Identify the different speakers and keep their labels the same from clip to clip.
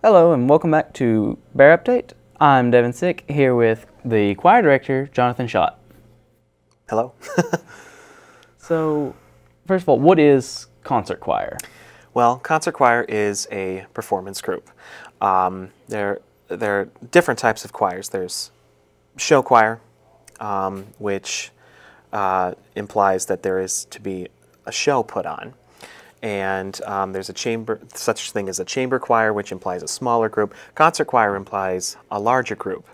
Speaker 1: Hello and welcome back to Bear Update. I'm Devin Sick here with the choir director, Jonathan Schott.
Speaker 2: Hello.
Speaker 1: So, first of all, what is concert choir?
Speaker 2: Well, concert choir is a performance group. There are different types of choirs. There's show choir, which implies that there is to be a show put on. And there's such thing as a chamber choir, which implies a smaller group. Concert choir implies a larger group.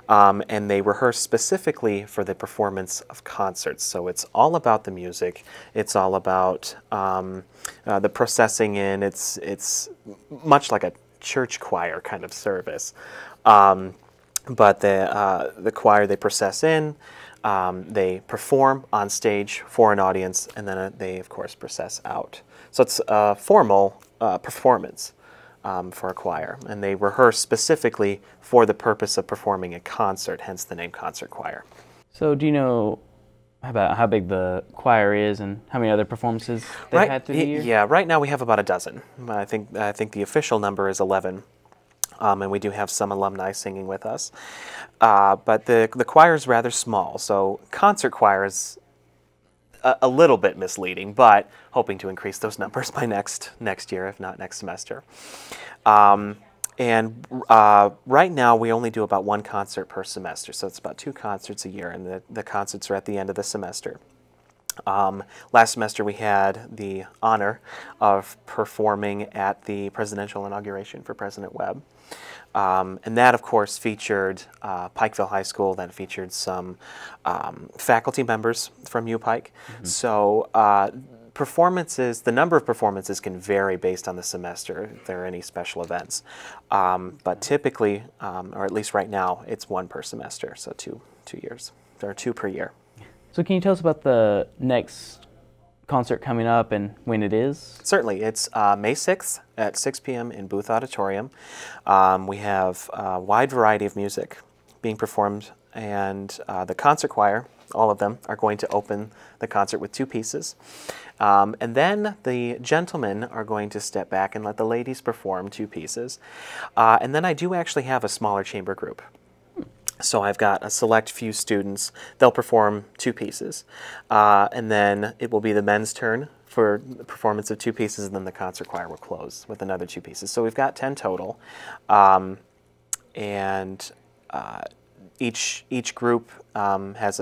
Speaker 2: And they rehearse specifically for the performance of concerts. So it's all about the music. It's all about the processing in. It's much like a church choir kind of service. But the choir, they process in, they perform on stage for an audience, and then they, of course, process out. So it's a formal performance for a choir, and they rehearse specifically for the purpose of performing a concert, hence the name concert choir.
Speaker 1: So do you know about how big the choir is and how many other performances they've had through the year?
Speaker 2: Yeah, right now we have about a dozen. I think the official number is 11. And we do have some alumni singing with us. But the choir is rather small, so concert choir is a little bit misleading, but hoping to increase those numbers by next year, if not next semester. Right now we only do about one concert per semester, so it's about 2 concerts a year, and the concerts are at the end of the semester. Last semester we had the honor of performing at the presidential inauguration for President Webb. And that, of course, featured Pikeville High School. That featured some faculty members from UPIKE. Mm-hmm. So performances, the number of performances can vary based on the semester if there are any special events. But typically, or at least right now, it's 1 per semester, so 2 years. There are 2 per year.
Speaker 1: So can you tell us about the next concert coming up and when it is?
Speaker 2: Certainly. It's May 6th at 6 p.m. in Booth Auditorium. We have a wide variety of music being performed, and the concert choir, all of them, are going to open the concert with 2 pieces. And then the gentlemen are going to step back and let the ladies perform 2 pieces. And then I do actually have a smaller chamber group. So I've got a select few students. They'll perform 2 pieces. And then it will be the men's turn for the performance of 2 pieces, and then the concert choir will close with another 2 pieces. So we've got 10 total. Each group has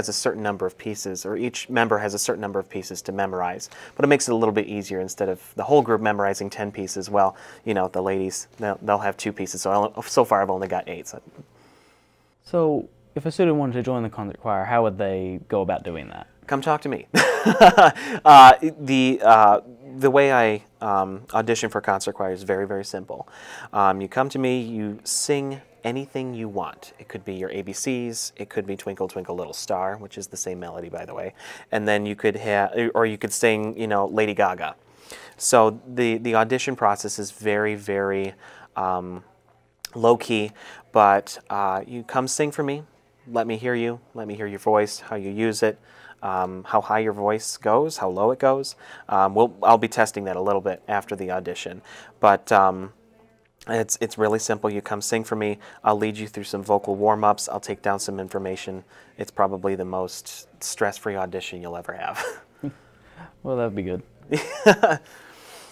Speaker 2: a certain number of pieces, or each member has a certain number of pieces to memorize. But it makes it a little bit easier. Instead of the whole group memorizing 10 pieces, well, you know, the ladies, they'll have 2 pieces. So far I've only got 8.
Speaker 1: So if a student wanted to join the concert choir, how would they go about doing that?
Speaker 2: Come talk to me. The way I audition for concert choir is very, very simple. You come to me, you sing anything you want. It could be your ABCs, it could be Twinkle Twinkle Little Star, which is the same melody, by the way, and then you could you could sing, you know, Lady Gaga. So the audition process is very, very low key, but you come sing for me, let me hear you, let me hear your voice, how you use it, how high your voice goes, how low it goes. I'll be testing that a little bit after the audition, but it's really simple. You come sing for me. I'll lead you through some vocal warm-ups. I'll take down some information. It's probably the most stress-free audition you'll ever have.
Speaker 1: Well, that would be good.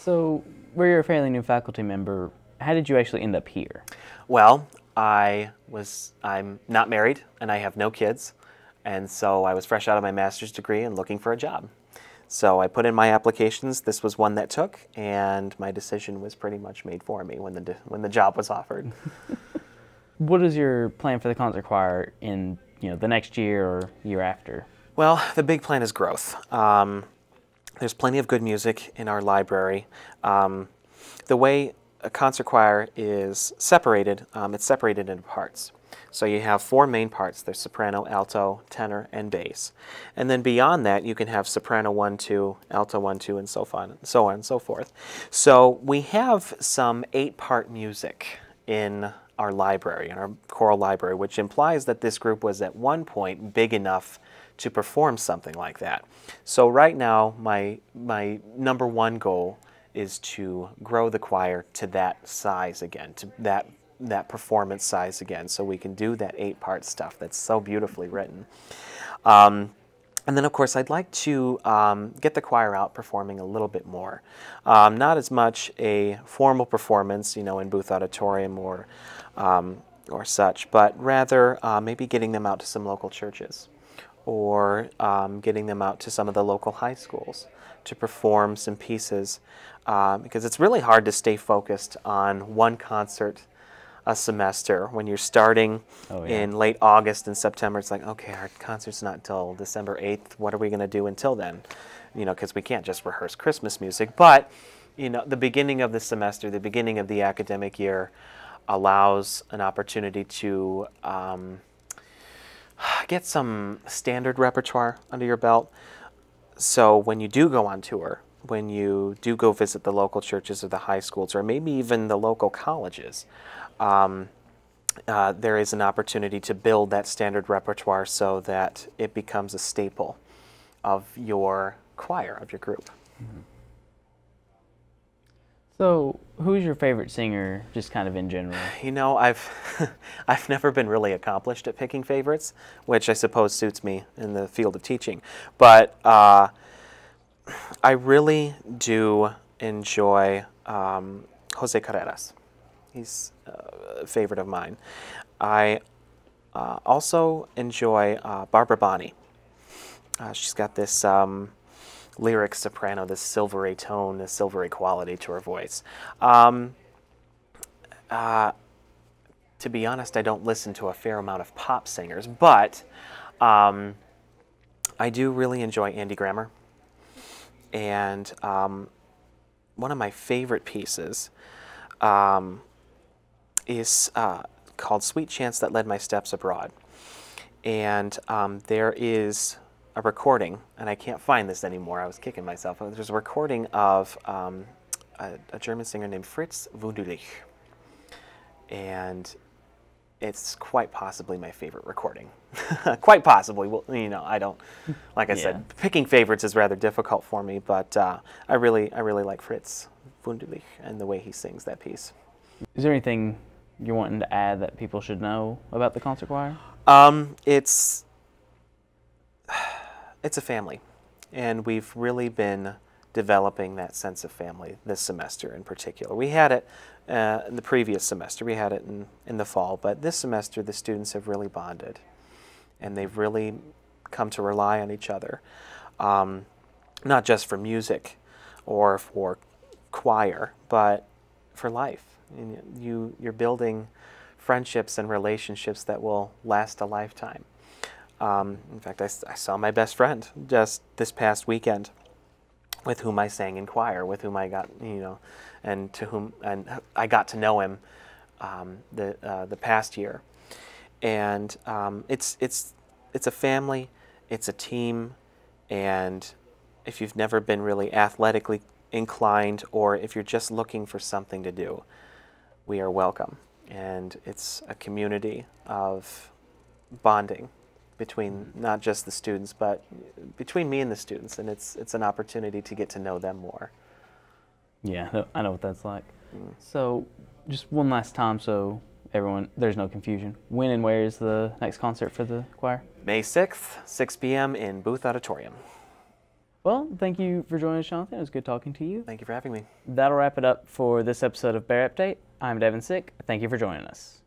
Speaker 1: So, you're a fairly new faculty member. How did you actually end up here?
Speaker 2: Well, I'm not married and I have no kids, and so I was fresh out of my master's degree and looking for a job. So I put in my applications. This was one that took, and my decision was pretty much made for me when the job was offered.
Speaker 1: What is your plan for the concert choir in the next year or year after?
Speaker 2: Well, the big plan is growth. There's plenty of good music in our library. The way a concert choir is separated, it's separated into parts. So you have 4 main parts. There's soprano, alto, tenor, and bass. And then beyond that, you can have soprano 1, 2, alto 1, 2, and so on and so forth. So we have some 8-part music in our library, and our choral library, which implies that this group was at one point big enough to perform something like that. So right now, my number one goal is to grow the choir to that size again, to that performance size again, so we can do that 8-part stuff that's so beautifully written. And then, of course, I'd like to get the choir out performing a little bit more. Not as much a formal performance, you know, in booth auditorium or such, but rather maybe getting them out to some local churches, or getting them out to some of the local high schools to perform some pieces, because it's really hard to stay focused on one concert a semester. When you're starting in late August and September, it's like, okay, our concert's not until December 8th. What are we going to do until then? You know, because we can't just rehearse Christmas music. But, you know, the beginning of the semester, the beginning of the academic year allows an opportunity to get some standard repertoire under your belt. So when you do go on tour, when you do go visit the local churches or the high schools, or maybe even the local colleges, there is an opportunity to build that standard repertoire so that it becomes a staple of your choir, of your group.
Speaker 1: Mm-hmm. So, who's your favorite singer, just kind of in general? You
Speaker 2: know, I've never been really accomplished at picking favorites, which I suppose suits me in the field of teaching. But I really do enjoy Jose Carreras. He's a favorite of mine. I also enjoy Barbara Bonney. She's got this lyric soprano, this silvery tone, this silvery quality to her voice. To be honest, I don't listen to a fair amount of pop singers, but I do really enjoy Andy Grammer. And one of my favorite pieces is called Sweet Chance That Led My Steps Abroad. And there is a recording, and I can't find this anymore, I was kicking myself. There's a recording of a German singer named Fritz Wunderlich. And it's quite possibly my favorite recording. Quite possibly. Well, you know, I don't, like I said, picking favorites is rather difficult for me, but I really like Fritz Wunderlich and the way he sings that piece.
Speaker 1: Is there anything you're wanting to add that people should know about the concert choir?
Speaker 2: It's a family, and we've really been developing that sense of family this semester in particular. We had it in the previous semester, we had it in the fall, but this semester the students have really bonded, and they've really come to rely on each other, not just for music or for choir, but for life. And you're building friendships and relationships that will last a lifetime. In fact, I saw my best friend just this past weekend, with whom I sang in choir, with whom I got, you know, and I got to know him the past year. And it's a family, it's a team, and if you've never been really athletically inclined, or if you're just looking for something to do, we are welcome. And it's a community of bonding between not just the students, but between me and the students, and it's an opportunity to get to know them more.
Speaker 1: Yeah, I know what that's like. So, just one last time, so everyone, there's no confusion. When and where is the next concert for the choir?
Speaker 2: May 6th, 6 p.m. in Booth Auditorium.
Speaker 1: Well, thank you for joining us, Jonathan. It was good talking to you.
Speaker 2: Thank you for having me.
Speaker 1: That'll wrap it up for this episode of Bear Update. I'm Devin Sick. Thank you for joining us.